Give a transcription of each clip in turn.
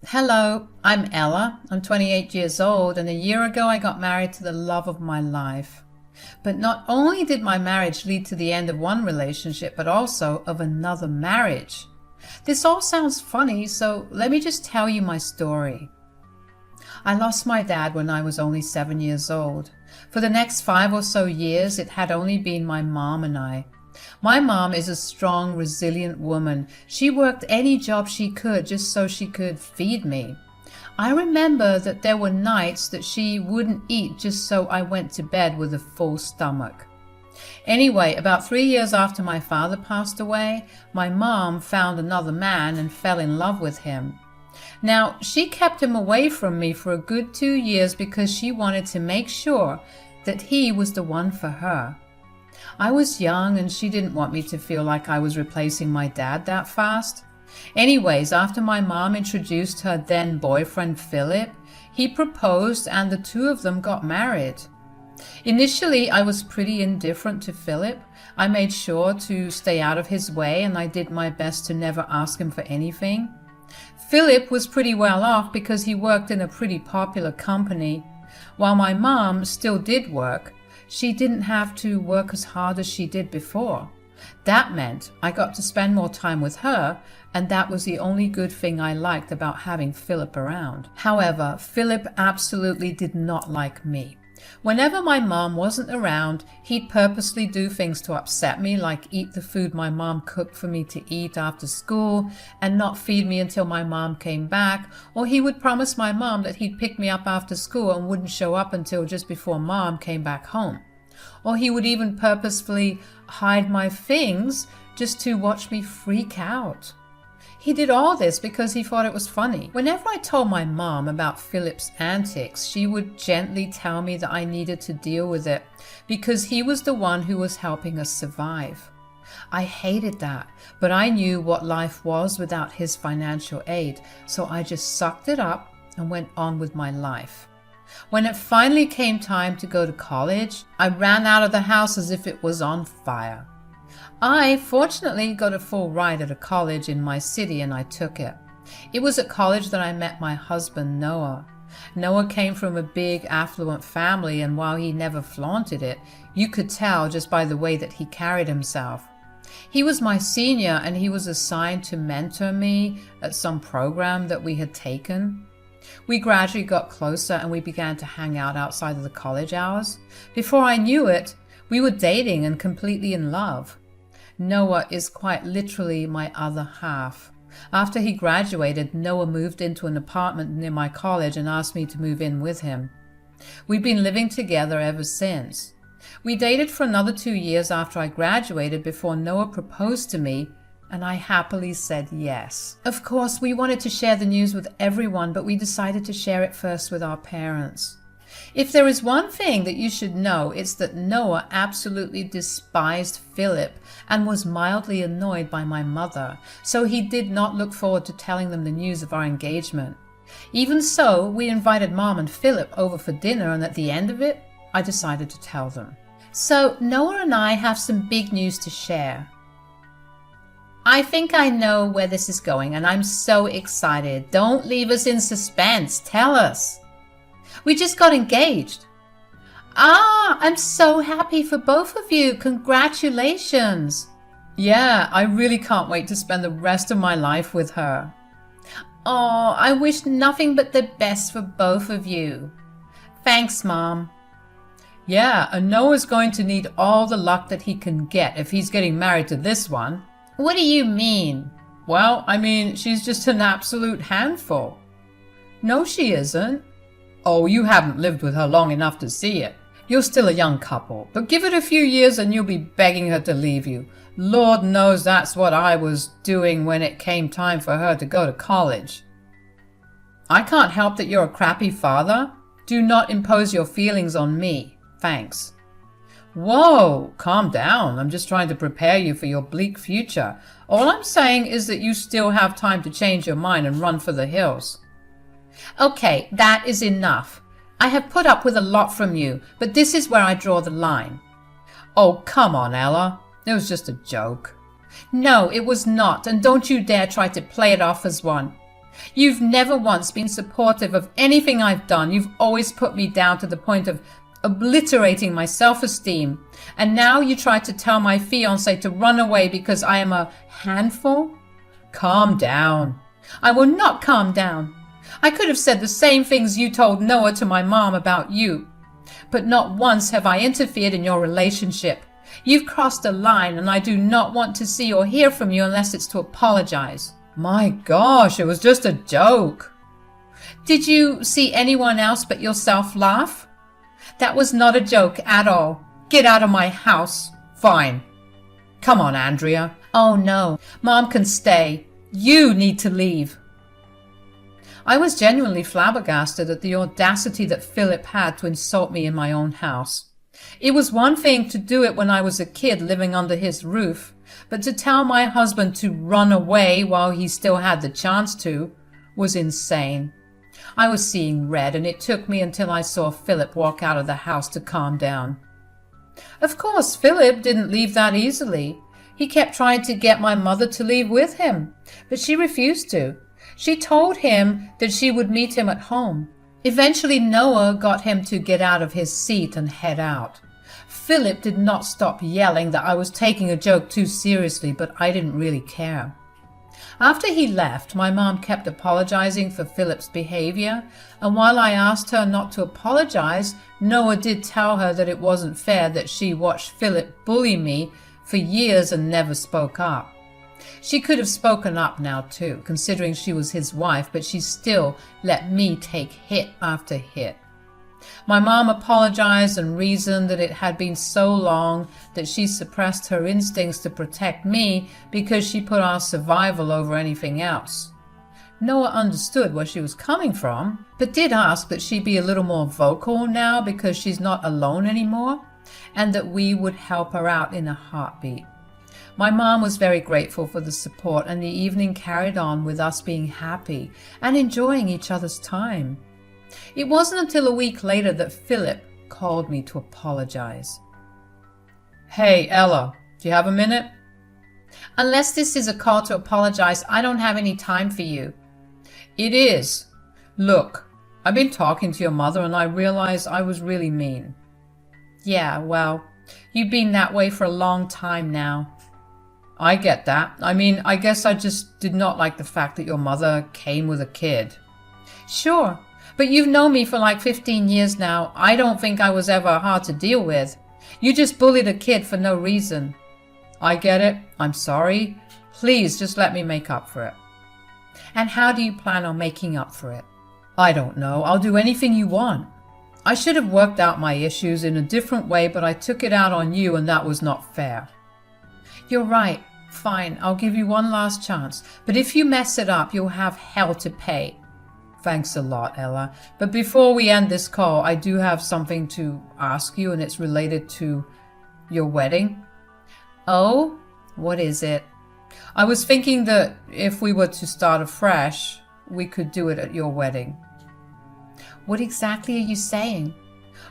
Hello, I'm Ella. I'm 28 years old, and a year ago I got married to the love of my life. But not only did my marriage lead to the end of one relationship, but also of another marriage. This all sounds funny, so let me just tell you my story. I lost my dad when I was only 7 years old. For the next 5 or so years, it had only been my mom and I. My mom is a strong, resilient woman. She worked any job she could just so she could feed me. I remember that there were nights that she wouldn't eat just so I went to bed with a full stomach. Anyway, about 3 years after my father passed away, my mom found another man and fell in love with him. Now, she kept him away from me for a good 2 years because she wanted to make sure that he was the one for her. I was young and she didn't want me to feel like I was replacing my dad that fast. Anyways, after my mom introduced her then boyfriend Philip, he proposed and the two of them got married. Initially, I was pretty indifferent to Philip. I made sure to stay out of his way and I did my best to never ask him for anything. Philip was pretty well off because he worked in a pretty popular company. While my mom still did work, she didn't have to work as hard as she did before. That meant I got to spend more time with her, and that was the only good thing I liked about having Philip around. However, Philip absolutely did not like me. Whenever my mom wasn't around, he'd purposely do things to upset me, like eat the food my mom cooked for me to eat after school and not feed me until my mom came back, or he would promise my mom that he'd pick me up after school and wouldn't show up until just before mom came back home. Or he would even purposefully hide my things just to watch me freak out. He did all this because he thought it was funny. Whenever I told my mom about Philip's antics, she would gently tell me that I needed to deal with it because he was the one who was helping us survive. I hated that, but I knew what life was without his financial aid, so I just sucked it up and went on with my life. When it finally came time to go to college, I ran out of the house as if it was on fire. I fortunately got a full ride at a college in my city and I took it. It was at college that I met my husband, Noah. Noah came from a big, affluent family, and while he never flaunted it, you could tell just by the way that he carried himself. He was my senior and he was assigned to mentor me at some program that we had taken. We gradually got closer and we began to hang out outside of the college hours. Before I knew it, we were dating and completely in love. Noah is quite literally my other half. After he graduated, Noah moved into an apartment near my college and asked me to move in with him. We've been living together ever since. We dated for another 2 years after I graduated before Noah proposed to me, and I happily said yes. Of course, we wanted to share the news with everyone, but we decided to share it first with our parents. If there is one thing that you should know, it's that Noah absolutely despised Philip and was mildly annoyed by my mother, so he did not look forward to telling them the news of our engagement. Even so, we invited Mom and Philip over for dinner, and at the end of it, I decided to tell them. So Noah and I have some big news to share. I think I know where this is going, and I'm so excited. Don't leave us in suspense. Tell us. We just got engaged. I'm so happy for both of you. Congratulations. Yeah, I really can't wait to spend the rest of my life with her. Oh, I wish nothing but the best for both of you. Thanks, Mom. Yeah, and Noah's going to need all the luck that he can get if he's getting married to this one. What do you mean? Well, I mean, she's just an absolute handful. No, she isn't. Oh, you haven't lived with her long enough to see it. You're still a young couple, but give it a few years and you'll be begging her to leave you. Lord knows that's what I was doing when it came time for her to go to college. I can't help that you're a crappy father. Do not impose your feelings on me. Thanks. Whoa, calm down. I'm just trying to prepare you for your bleak future. All I'm saying is that you still have time to change your mind and run for the hills. Okay, that is enough. I have put up with a lot from you, but this is where I draw the line. Oh, come on, Ella. It was just a joke. No, it was not, and don't you dare try to play it off as one. You've never once been supportive of anything I've done. You've always put me down to the point of obliterating my self-esteem. And now you try to tell my fiancé to run away because I am a handful? Calm down. I will not calm down. I could have said the same things you told Noah to my mom about you. But not once have I interfered in your relationship. You've crossed a line, and I do not want to see or hear from you unless it's to apologize. My gosh, it was just a joke. Did you see anyone else but yourself laugh? That was not a joke at all. Get out of my house. Fine. Come on, Andrea. Oh no, Mom can stay. You need to leave. I was genuinely flabbergasted at the audacity that Philip had to insult me in my own house. It was one thing to do it when I was a kid living under his roof, but to tell my husband to run away while he still had the chance to was insane. I was seeing red, and it took me until I saw Philip walk out of the house to calm down. Of course, Philip didn't leave that easily. He kept trying to get my mother to leave with him, but she refused to. She told him that she would meet him at home. Eventually, Noah got him to get out of his seat and head out. Philip did not stop yelling that I was taking a joke too seriously, but I didn't really care. After he left, my mom kept apologizing for Philip's behavior, and while I asked her not to apologize, Noah did tell her that it wasn't fair that she watched Philip bully me for years and never spoke up. She could have spoken up now too, considering she was his wife, but she still let me take hit after hit. My mom apologized and reasoned that it had been so long that she suppressed her instincts to protect me because she put our survival over anything else. Noah understood where she was coming from, but did ask that she be a little more vocal now because she's not alone anymore, and that we would help her out in a heartbeat. My mom was very grateful for the support, and the evening carried on with us being happy and enjoying each other's time. It wasn't until a week later that Philip called me to apologize. Hey, Ella, do you have a minute? Unless this is a call to apologize, I don't have any time for you. It is. Look, I've been talking to your mother and I realized I was really mean. Yeah, well, you've been that way for a long time now. I get that. I mean, I guess I just did not like the fact that your mother came with a kid. Sure, but you've known me for like 15 years now. I don't think I was ever hard to deal with. You just bullied a kid for no reason. I get it. I'm sorry. Please just let me make up for it. And how do you plan on making up for it? I don't know. I'll do anything you want. I should have worked out my issues in a different way, but I took it out on you and that was not fair. You're right. Fine, I'll give you one last chance. But if you mess it up, you'll have hell to pay. Thanks a lot, Ella. But before we end this call, I do have something to ask you, and it's related to your wedding. Oh? What is it? I was thinking that if we were to start afresh, we could do it at your wedding. What exactly are you saying?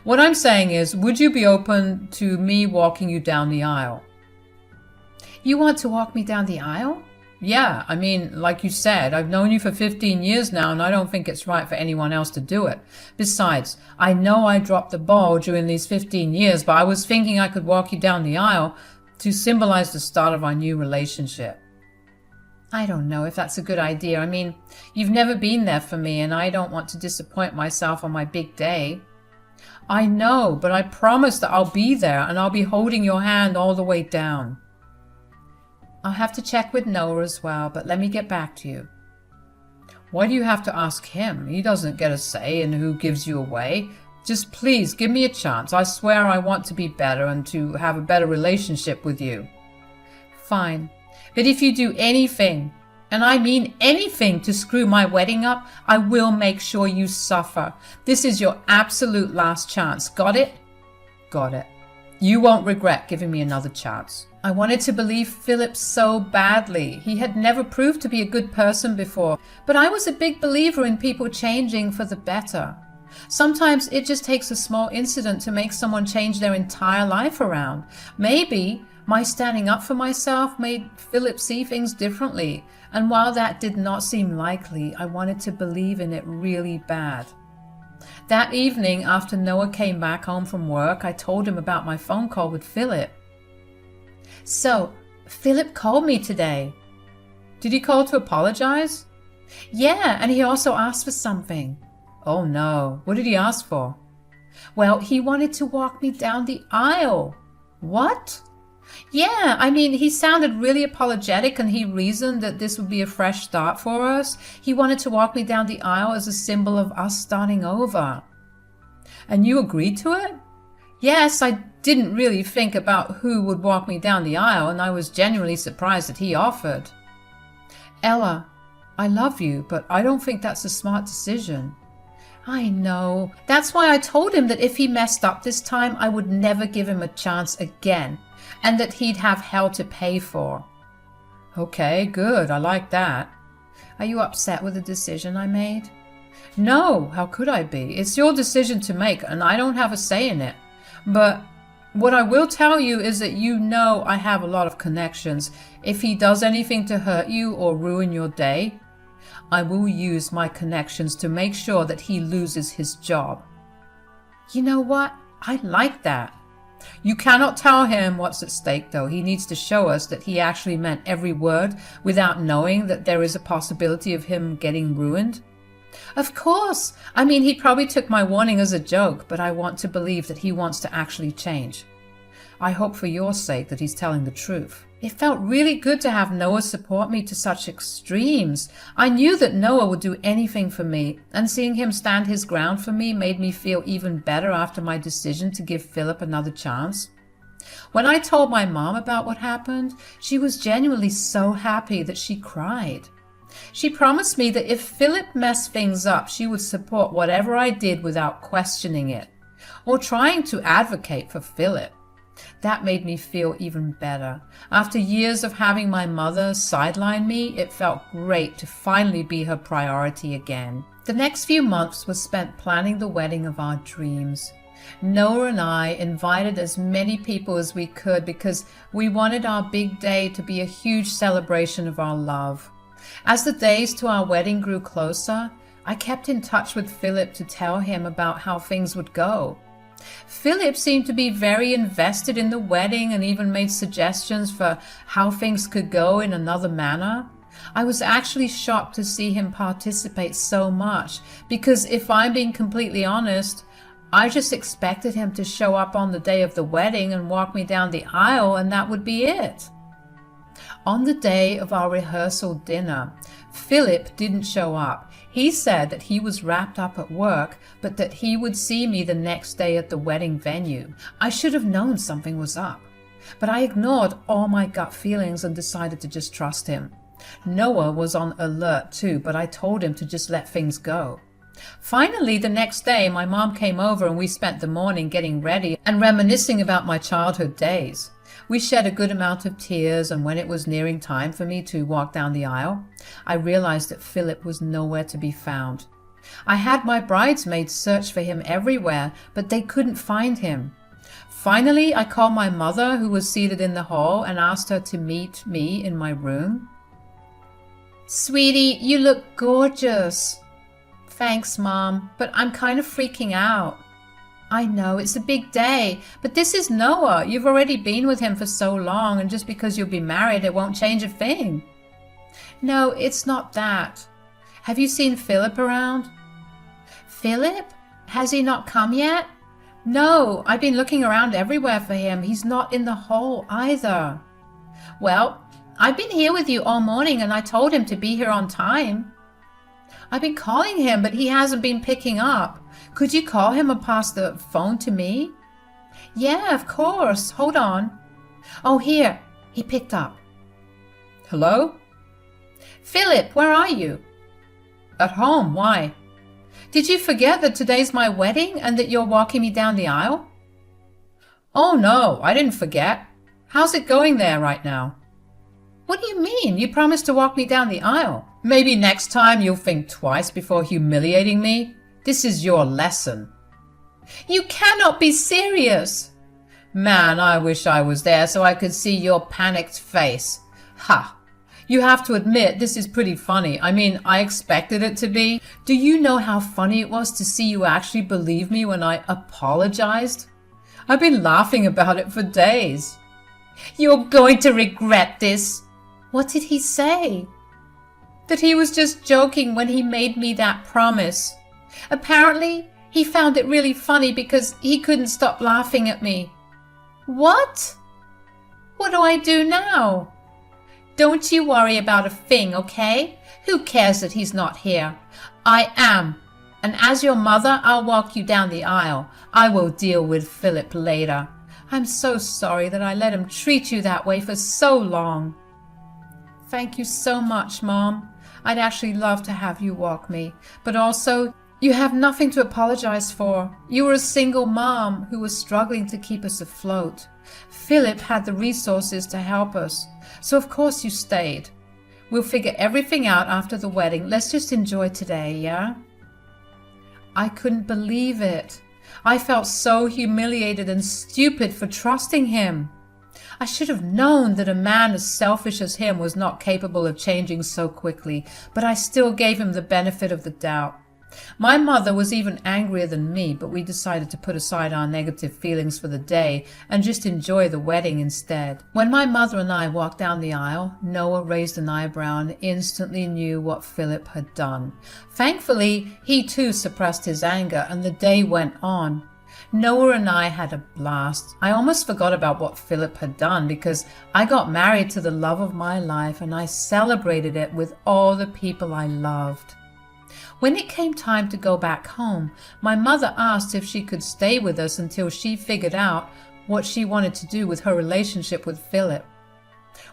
What I'm saying is, would you be open to me walking you down the aisle? You want to walk me down the aisle? Yeah, I mean, like you said, I've known you for 15 years now, and I don't think it's right for anyone else to do it. Besides, I know I dropped the ball during these 15 years, but I was thinking I could walk you down the aisle to symbolize the start of our new relationship. I don't know if that's a good idea. I mean, you've never been there for me, and I don't want to disappoint myself on my big day. I know, but I promise that I'll be there, and I'll be holding your hand all the way down. I'll have to check with Noah as well, but let me get back to you. Why do you have to ask him? He doesn't get a say in who gives you away. Just please give me a chance. I swear I want to be better and to have a better relationship with you. Fine. But if you do anything, and I mean anything, to screw my wedding up, I will make sure you suffer. This is your absolute last chance. Got it? Got it. You won't regret giving me another chance. I wanted to believe Philip so badly. He had never proved to be a good person before, but I was a big believer in people changing for the better. Sometimes it just takes a small incident to make someone change their entire life around. Maybe My standing up for myself made Philip see things differently, and while that did not seem likely, I wanted to believe in it really bad. That evening, after Noah came back home from work, I told him about my phone call with Philip. "So, Philip called me today." "Did he call to apologize?" "Yeah, and he also asked for something." "Oh no, what did he ask for?" "Well, he wanted to walk me down the aisle." "What?" "Yeah, I mean, he sounded really apologetic and he reasoned that this would be a fresh start for us. He wanted to walk me down the aisle as a symbol of us starting over." "And you agreed to it?" "Yes, I didn't really think about who would walk me down the aisle, and I was genuinely surprised that he offered." "Ella, I love you, but I don't think that's a smart decision." "I know. That's why I told him that if he messed up this time, I would never give him a chance again, and that he'd have hell to pay for." "Okay, good. I like that." "Are you upset with the decision I made?" "No, how could I be? It's your decision to make, and I don't have a say in it. But what I will tell you is that you know I have a lot of connections. If he does anything to hurt you or ruin your day, I will use my connections to make sure that he loses his job." "You know what? I like that." "You cannot tell him what's at stake, though. He needs to show us that he actually meant every word without knowing that there is a possibility of him getting ruined." "Of course. I mean, he probably took my warning as a joke, but I want to believe that he wants to actually change. I hope for your sake that he's telling the truth." It felt really good to have Noah support me to such extremes. I knew that Noah would do anything for me, and seeing him stand his ground for me made me feel even better after my decision to give Philip another chance. When I told my mom about what happened, she was genuinely so happy that she cried. She promised me that if Philip messed things up, she would support whatever I did without questioning it, or trying to advocate for Philip. That made me feel even better. After years of having my mother sideline me, it felt great to finally be her priority again. The next few months were spent planning the wedding of our dreams. Noah and I invited as many people as we could because we wanted our big day to be a huge celebration of our love. As the days to our wedding grew closer, I kept in touch with Philip to tell him about how things would go. Philip seemed to be very invested in the wedding and even made suggestions for how things could go in another manner. I was actually shocked to see him participate so much because if I'm being completely honest, I just expected him to show up on the day of the wedding and walk me down the aisle and that would be it. On the day of our rehearsal dinner, Philip didn't show up. He said that he was wrapped up at work, but that he would see me the next day at the wedding venue. I should have known something was up, but I ignored all my gut feelings and decided to just trust him. Noah was on alert too, but I told him to just let things go. Finally, the next day, my mom came over and we spent the morning getting ready and reminiscing about my childhood days. We shed a good amount of tears, and when it was nearing time for me to walk down the aisle, I realized that Philip was nowhere to be found. I had my bridesmaids search for him everywhere, but they couldn't find him. Finally, I called my mother, who was seated in the hall, and asked her to meet me in my room. "Sweetie, you look gorgeous." "Thanks, Mom, but I'm kind of freaking out." "I know, it's a big day, but this is Noah. You've already been with him for so long, and just because you'll be married, it won't change a thing." "No, it's not that. Have you seen Philip around?" "Philip? Has he not come yet?" "No, I've been looking around everywhere for him. He's not in the hall either." "Well, I've been here with you all morning, and I told him to be here on time." "I've been calling him, but he hasn't been picking up. Could you call him or pass the phone to me?" "Yeah, of course. Hold on." "Oh, here. He picked up." "Hello?" "Philip, where are you?" "At home. Why?" "Did you forget that today's my wedding and that you're walking me down the aisle?" "Oh, no, I didn't forget. How's it going there right now?" "What do you mean? You promised to walk me down the aisle." "Maybe next time you'll think twice before humiliating me. This is your lesson." "You cannot be serious." Man, I wish I was there so I could see your panicked face. Ha! You have to admit, this is pretty funny. I mean, I expected it to be. Do you know how funny it was to see you actually believe me when I apologized? I've been laughing about it for days. You're going to regret this. What did he say? That he was just joking when he made me that promise. Apparently, he found it really funny because he couldn't stop laughing at me. What? What do I do now? Don't you worry about a thing, okay? Who cares that he's not here? I am. And as your mother, I'll walk you down the aisle. I will deal with Philip later. I'm so sorry that I let him treat you that way for so long. Thank you so much, Mom. I'd actually love to have you walk me. But also, you have nothing to apologize for. You were a single mom who was struggling to keep us afloat. Philip had the resources to help us. So of course you stayed. We'll figure everything out after the wedding. Let's just enjoy today, yeah? I couldn't believe it. I felt so humiliated and stupid for trusting him. I should have known that a man as selfish as him was not capable of changing so quickly, but I still gave him the benefit of the doubt. My mother was even angrier than me, but we decided to put aside our negative feelings for the day and just enjoy the wedding instead. When my mother and I walked down the aisle, Noah raised an eyebrow and instantly knew what Philip had done. Thankfully, he too suppressed his anger and the day went on. Noah and I had a blast. I almost forgot about what Philip had done because I got married to the love of my life and I celebrated it with all the people I loved. When it came time to go back home, my mother asked if she could stay with us until she figured out what she wanted to do with her relationship with Philip.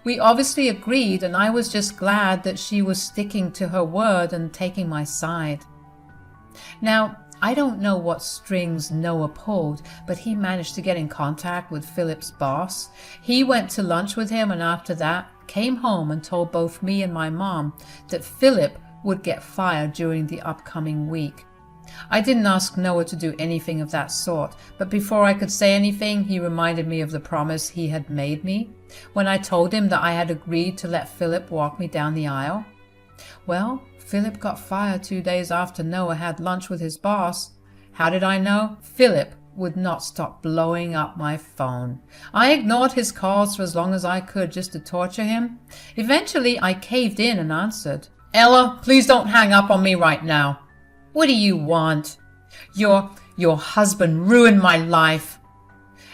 We obviously agreed, and I was just glad that she was sticking to her word and taking my side. Now, I don't know what strings Noah pulled, but he managed to get in contact with Philip's boss. He went to lunch with him and after that came home and told both me and my mom that Philip would get fired during the upcoming week. I didn't ask Noah to do anything of that sort, but before I could say anything, he reminded me of the promise he had made me when I told him that I had agreed to let Philip walk me down the aisle. Well, Philip got fired 2 days after Noah had lunch with his boss. How did I know? Philip would not stop blowing up my phone. I ignored his calls for as long as I could just to torture him. Eventually, I caved in and answered. Ella, please don't hang up on me right now. What do you want? Your husband ruined my life.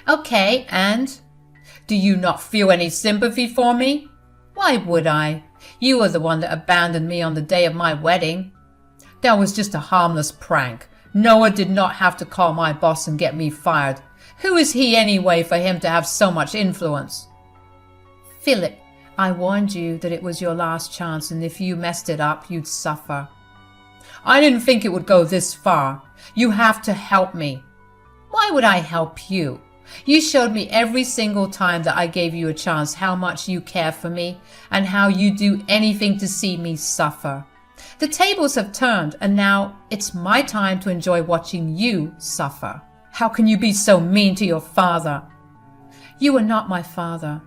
Okay, and? Do you not feel any sympathy for me? Why would I? You were the one that abandoned me on the day of my wedding. That was just a harmless prank. Noah did not have to call my boss and get me fired. Who is he anyway for him to have so much influence? Philip, I warned you that it was your last chance, and if you messed it up, you'd suffer. I didn't think it would go this far. You have to help me. Why would I help you? You showed me every single time that I gave you a chance how much you care for me and how you do anything to see me suffer. The tables have turned, and now it's my time to enjoy watching you suffer. How can you be so mean to your father? You are not my father.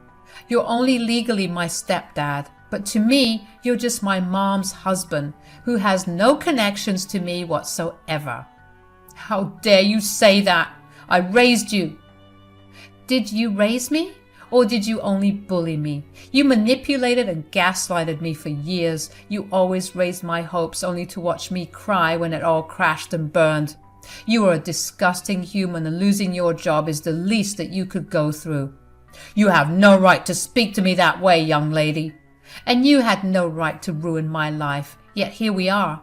You're only legally my stepdad, but to me, you're just my mom's husband, who has no connections to me whatsoever. How dare you say that? I raised you. Did you raise me? Or did you only bully me? You manipulated and gaslighted me for years. You always raised my hopes only to watch me cry when it all crashed and burned. You are a disgusting human, and losing your job is the least that you could go through. You have no right to speak to me that way, young lady. And you had no right to ruin my life, yet here we are.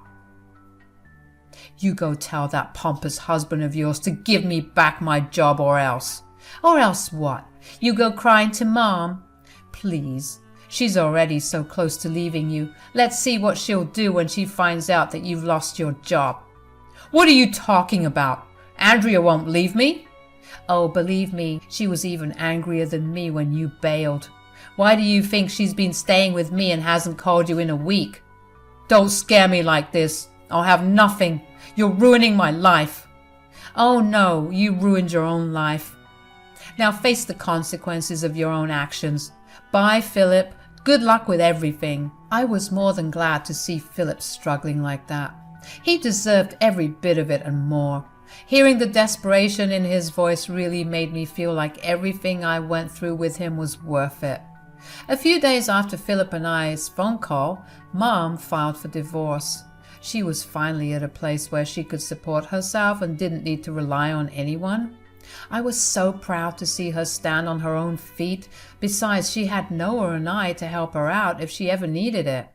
You go tell that pompous husband of yours to give me back my job, or else. Or else what? You go crying to Mom? Please, she's already so close to leaving you. Let's see what she'll do when she finds out that you've lost your job. What are you talking about? Andrea won't leave me. Oh, believe me, she was even angrier than me when you bailed. Why do you think she's been staying with me and hasn't called you in a week? Don't scare me like this. I'll have nothing. You're ruining my life. Oh no, you ruined your own life. Now face the consequences of your own actions. Bye, Philip. Good luck with everything." I was more than glad to see Philip struggling like that. He deserved every bit of it and more. Hearing the desperation in his voice really made me feel like everything I went through with him was worth it. A few days after Philip and I's phone call, Mom filed for divorce. She was finally at a place where she could support herself and didn't need to rely on anyone. I was so proud to see her stand on her own feet. Besides, she had Noah and I to help her out if she ever needed it.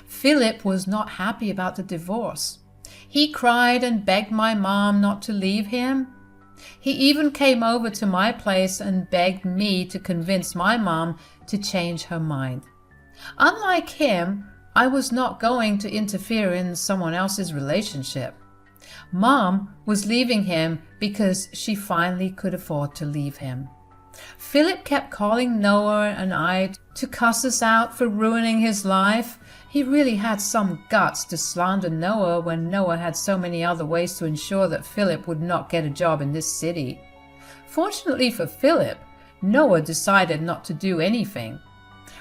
Philip was not happy about the divorce. He cried and begged my mom not to leave him. He even came over to my place and begged me to convince my mom to change her mind. Unlike him, I was not going to interfere in someone else's relationship. Mom was leaving him because she finally could afford to leave him. Philip kept calling Noah and I to cuss us out for ruining his life. He really had some guts to slander Noah when Noah had so many other ways to ensure that Philip would not get a job in this city. Fortunately for Philip, Noah decided not to do anything.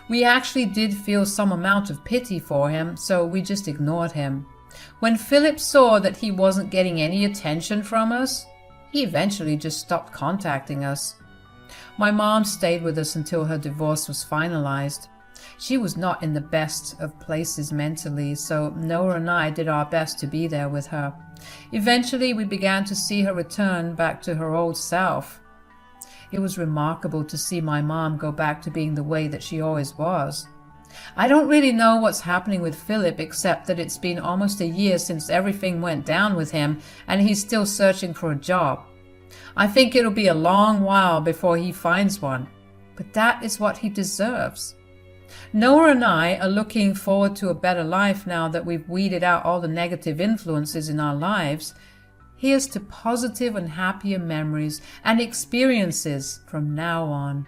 We actually did feel some amount of pity for him, so we just ignored him. When Philip saw that he wasn't getting any attention from us, he eventually just stopped contacting us. My mom stayed with us until her divorce was finalized. She was not in the best of places mentally, so Noah and I did our best to be there with her. Eventually, we began to see her return back to her old self. It was remarkable to see my mom go back to being the way that she always was. I don't really know what's happening with Philip, except that it's been almost a year since everything went down with him, and he's still searching for a job. I think it'll be a long while before he finds one, but that is what he deserves. Noah and I are looking forward to a better life now that we've weeded out all the negative influences in our lives. Here's to positive and happier memories and experiences from now on.